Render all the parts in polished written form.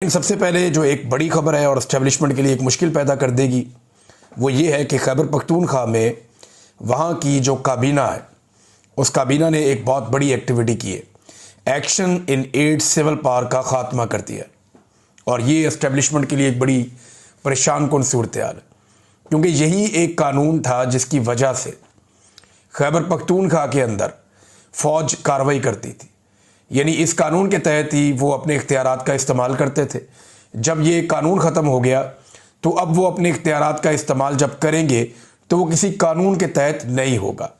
सबसे पहले जो एक बड़ी खबर है और एस्टेब्लिशमेंट के लिए एक मुश्किल पैदा कर देगी वो ये है कि खैबर पख्तूनख्वा में वहाँ की जो काबीना है उस काबीना ने एक बहुत बड़ी एक्टिविटी की है। Action in aid civil power का ख़ात्मा कर दिया और ये एस्टेब्लिशमेंट के लिए एक बड़ी परेशान कुन सूरत हाल है, क्योंकि यही एक कानून था जिसकी वजह से खैबर पख्तूनख्वा के अंदर फ़ौज कार्रवाई करती थी। यानी इस कानून के तहत ही वो अपने इख्तियारात का इस्तेमाल करते थे। जब ये कानून ख़त्म हो गया तो अब वो अपने इख्तियारात का इस्तेमाल जब करेंगे तो वो किसी कानून के तहत नहीं होगा।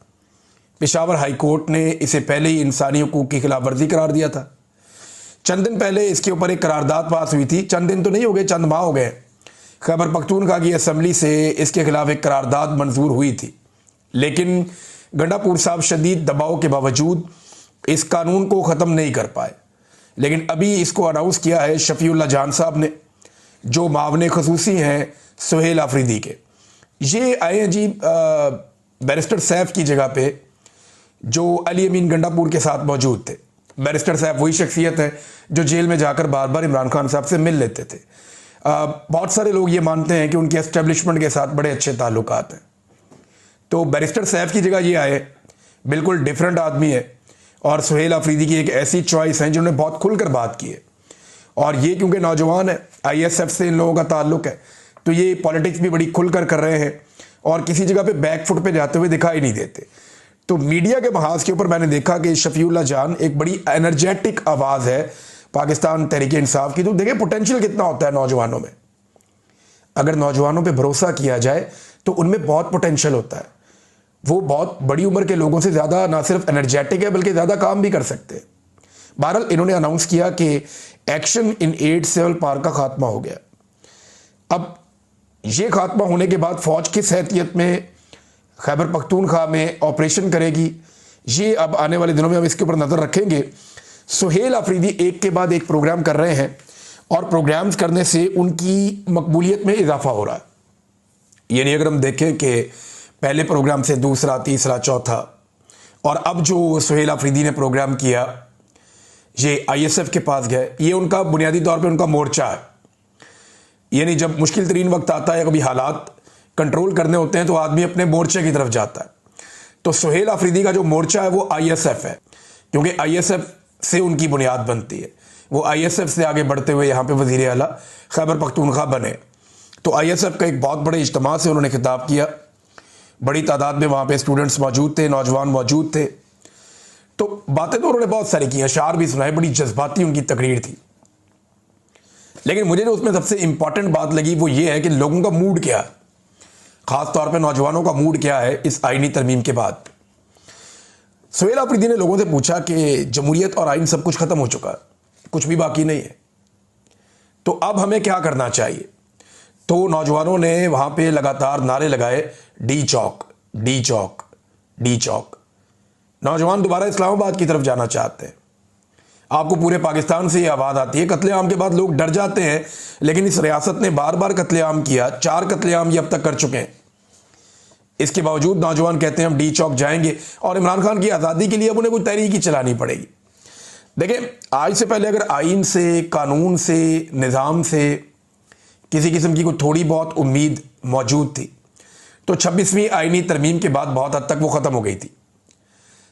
पेशावर हाई कोर्ट ने इसे पहले ही इंसानी हकूक़ की खिलाफ वर्जी करार दिया था। चंद दिन पहले इसके ऊपर एक करारदाद पास हुई थी। चंद दिन तो नहीं हो गए, चंद माह हो गए। खैबर पख्तूनख्वा की असम्बली से इसके खिलाफ एक करारदाद मंजूर हुई थी, लेकिन गंडापुर साहब शदीद दबाव के बावजूद इस कानून को ख़त्म नहीं कर पाए। लेकिन अभी इसको अनाउंस किया है शफीउल्लाह जान साहब ने, जो मावने खसूसी हैं सुहेल आफरीदी के। ये आए हैं जी बैरिस्टर सैफ की जगह पे, जो अली अमीन गंडापुर के साथ मौजूद थे। बैरिस्टर सैफ वही शख्सियत है जो जेल में जाकर बार बार इमरान खान साहब से मिल लेते थे। बहुत सारे लोग ये मानते हैं कि उनके एस्टेब्लिशमेंट के साथ बड़े अच्छे ताल्लुकात हैं। तो बैरिस्टर सैफ की जगह ये आए, बिल्कुल डिफरेंट आदमी है और सुहेल आफरीदी की एक ऐसी चॉइस है जिन्होंने बहुत खुलकर बात की है। और ये क्योंकि नौजवान है, आईएसएफ से इन लोगों का ताल्लुक है, तो ये पॉलिटिक्स भी बड़ी खुलकर कर रहे हैं और किसी जगह पे बैक फुट पे जाते हुए दिखाई नहीं देते। तो मीडिया के महाज के ऊपर मैंने देखा कि शफीउल्लाह जान एक बड़ी एनर्जेटिक आवाज़ है पाकिस्तान तहरीक इंसाफ की। तो देखिए पोटेंशियल कितना होता है नौजवानों में। अगर नौजवानों पर भरोसा किया जाए तो उनमें बहुत पोटेंशियल होता है। वो बहुत बड़ी उम्र के लोगों से ज़्यादा ना सिर्फ एनर्जेटिक है बल्कि ज़्यादा काम भी कर सकते हैं। बहरहाल इन्होंने अनाउंस किया कि action in aid civil power का खात्मा हो गया। अब ये खात्मा होने के बाद फ़ौज किस हैसियत में खैबर पख्तूनख्वा में ऑपरेशन करेगी, ये अब आने वाले दिनों में हम इसके ऊपर नज़र रखेंगे। सुहेल आफरीदी एक के बाद एक प्रोग्राम कर रहे हैं और प्रोग्राम्स करने से उनकी मकबूलियत में इजाफा हो रहा है। यानी अगर हम देखें कि पहले प्रोग्राम से दूसरा, तीसरा, चौथा, और अब जो सुहेल आफरीदी ने प्रोग्राम किया ये आईएसएफ के पास गए, ये उनका बुनियादी तौर पे उनका मोर्चा है। यानी जब मुश्किल तरीन वक्त आता है, कभी हालात कंट्रोल करने होते हैं तो आदमी अपने मोर्चे की तरफ जाता है। तो सुहेल आफरीदी का जो मोर्चा है वो आईएसएफ है, क्योंकि आईएसएफ से उनकी बुनियाद बनती है। वो आईएसएफ से आगे बढ़ते हुए यहाँ पे वज़ीर आला खैबर पख्तूनख्वा बने। तो आईएसएफ का एक बहुत बड़े इज्तिमा से उन्होंने खिताब किया। बड़ी तादाद में वहाँ पे स्टूडेंट्स मौजूद थे, नौजवान मौजूद थे। तो बातें तो उन्होंने बहुत सारी की, अशार भी सुनाए, बड़ी जज्बाती उनकी तकरीर थी। लेकिन मुझे जो उसमें सबसे इंपॉर्टेंट बात लगी वो ये है कि लोगों का मूड क्या है, ख़ास तौर पे नौजवानों का मूड क्या है इस आइनी तरमीम के बाद। सुहेल आफरीदी ने लोगों से पूछा कि जमहूरियत और आइन सब कुछ ख़त्म हो चुका है, कुछ भी बाकी नहीं है, तो अब हमें क्या करना चाहिए। तो नौजवानों ने वहाँ पे लगातार नारे लगाए, डी चौक, डी चौक, डी चौक। नौजवान दोबारा इस्लामाबाद की तरफ जाना चाहते हैं। आपको पूरे पाकिस्तान से ये आवाज़ आती है। कत्लेआम के बाद लोग डर जाते हैं, लेकिन इस रियासत ने बार बार कत्लेआम किया, 4 कत्लेआम ये अब तक कर चुके हैं। इसके बावजूद नौजवान कहते हैं हम डी चौक जाएंगे और इमरान खान की आज़ादी के लिए अब उन्हें कोई तहरीक ही चलानी पड़ेगी। देखिए, आज से पहले अगर आइन से, कानून से, निज़ाम से किसी किस्म की कोई थोड़ी बहुत उम्मीद मौजूद थी तो 26वीं आइनी तरमीम के बाद बहुत हद तक वो ख़त्म हो गई थी।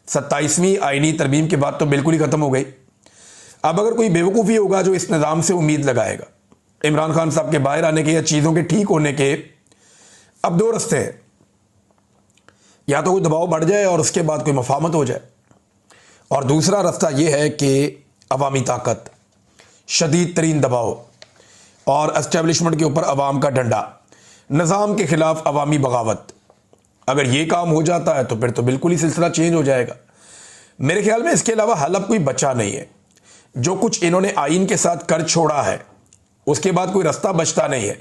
27वीं आइनी तरमीम के बाद तो बिल्कुल ही ख़त्म हो गई। अब अगर कोई बेवकूफ़ी होगा जो इस निज़ाम से उम्मीद लगाएगा इमरान खान साहब के बाहर आने के या चीज़ों के ठीक होने के, अब 2 रास्ते हैं। या तो कोई दबाव बढ़ जाए और उसके बाद कोई मफाहमत हो जाए, और दूसरा रास्ता यह है कि अवामी ताकत, शदीद तरीन दबाव और एस्टेब्लिशमेंट के ऊपर अवाम का डंडा, निज़ाम के ख़िलाफ़ अवामी बगावत। अगर ये काम हो जाता है तो फिर तो बिल्कुल ही सिलसिला चेंज हो जाएगा। मेरे ख्याल में इसके अलावा हल अब कोई बचा नहीं है। जो कुछ इन्होंने आइन के साथ कर छोड़ा है उसके बाद कोई रास्ता बचता नहीं है।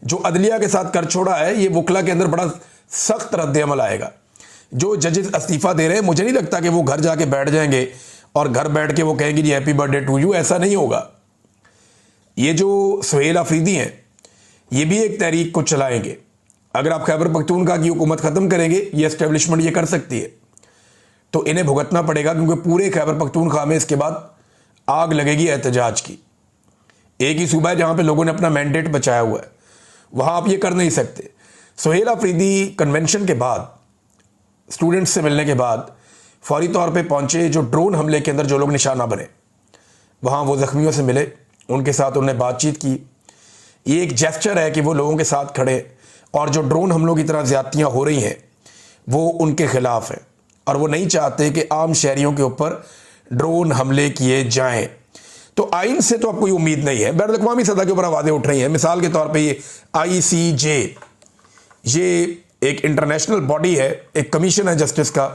जो अदलिया के साथ कर छोड़ा है, ये वकला के अंदर बड़ा सख्त रद्द-ए-अमल आएगा। जो जजेस इस्तीफ़ा दे रहे हैं, मुझे नहीं लगता कि वो घर जाके बैठ जाएंगे और घर बैठ के वो कहेंगे जी हैप्पी बर्थडे टू यू, ऐसा नहीं होगा। ये जो सुहेल आफरीदी हैं ये भी एक तहरीक को चलाएंगे। अगर आप खैबर पख्तूनख्वा की हुकूमत ख़त्म करेंगे, ये एस्टेब्लिशमेंट ये कर सकती है, तो इन्हें भुगतना पड़ेगा, क्योंकि पूरे खैबर पख्तूनख्वा में इसके बाद आग लगेगी एहतजाज की। एक ही सूबा है जहां पे लोगों ने अपना मैंडेट बचाया हुआ है, वहां आप ये कर नहीं सकते। सुहेल अफरीदी कन्वेंशन के बाद, स्टूडेंट्स से मिलने के बाद फौरी तौर पे पहुंचे जो ड्रोन हमले के अंदर जो लोग निशाना बने, वहाँ वो ज़ख्मियों से मिले, उनके साथ उन्होंने बातचीत की। ये एक जेस्चर है कि वो लोगों के साथ खड़े, और जो ड्रोन हमलों की तरह ज़्यादतियाँ हो रही हैं वो उनके ख़िलाफ़ है, और वो नहीं चाहते कि आम शहरियों के ऊपर ड्रोन हमले किए जाएं। तो आइन से तो अब कोई उम्मीद नहीं है, बैन अवी सतह के ऊपर आवाज़ें उठ रही हैं। मिसाल के तौर पे ये ICJ, ये एक इंटरनेशनल बॉडी है, एक कमीशन है जस्टिस का,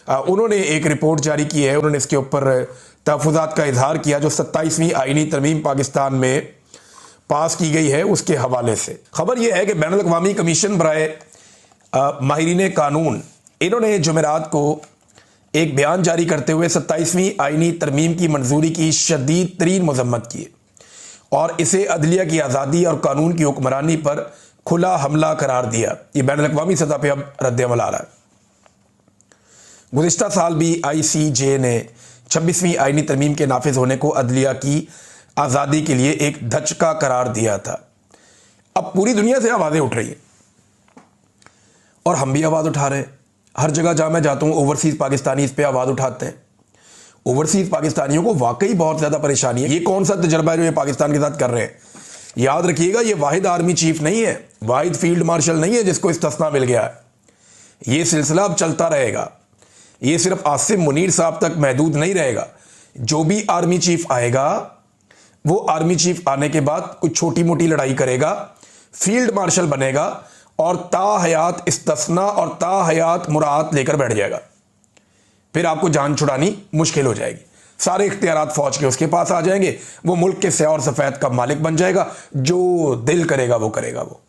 उन्होंने एक रिपोर्ट जारी की है। उन्होंने इसके ऊपर तहफ़्फ़ुज़ात का इजहार किया जो 27वीं आइनी तरमीम पाकिस्तान में पास की गई है, उसके हवाले से खबर यह है कि बैन अवी कमीशन बराए माहिरीन कानून, इन्होंने जुमेरात को एक बयान जारी करते हुए 27वीं आइनी तरमीम की मंजूरी की शदीद तरीन मजम्मत की और इसे अदलिया की आज़ादी और कानून की हुक्मरानी पर खुला हमला करार दिया। ये बैन अवी सतह पर अब रद्द-ए-अमल आ रहा है। गुज़िश्ता साल भी ICJ ने 26वीं आइनी तरमीम के नाफिज होने को अदलिया की आज़ादी के लिए एक धचका करार दिया था। अब पूरी दुनिया से आवाज़ें उठ रही हैं और हम भी आवाज़ उठा रहे हैं। हर जगह जहाँ मैं जाता हूँ ओवरसीज़ पाकिस्तानी इस पर आवाज़ उठाते हैं। ओवरसीज़ पाकिस्तानियों को वाकई बहुत ज़्यादा परेशानी है। ये कौन सा तजर्बा है जो ये पाकिस्तान के साथ कर रहे हैं? याद रखिएगा, ये वाहिद आर्मी चीफ नहीं है, वाहिद फील्ड मार्शल नहीं है जिसको इस्तिस्ना मिल गया है। ये सिलसिला अब चलता रहेगा। ये सिर्फ आसिम मुनीर साहब तक महदूद नहीं रहेगा। जो भी आर्मी चीफ आएगा वो आर्मी चीफ आने के बाद कुछ छोटी मोटी लड़ाई करेगा, फील्ड मार्शल बनेगा और ताहयात इस्तिस्ना और ताहयात मुरात लेकर बैठ जाएगा। फिर आपको जान छुड़ानी मुश्किल हो जाएगी। सारे इख्तियारात फौज के उसके पास आ जाएंगे। वो मुल्क के स्याह और सफ़ेद का मालिक बन जाएगा। जो दिल करेगा वो करेगा वो।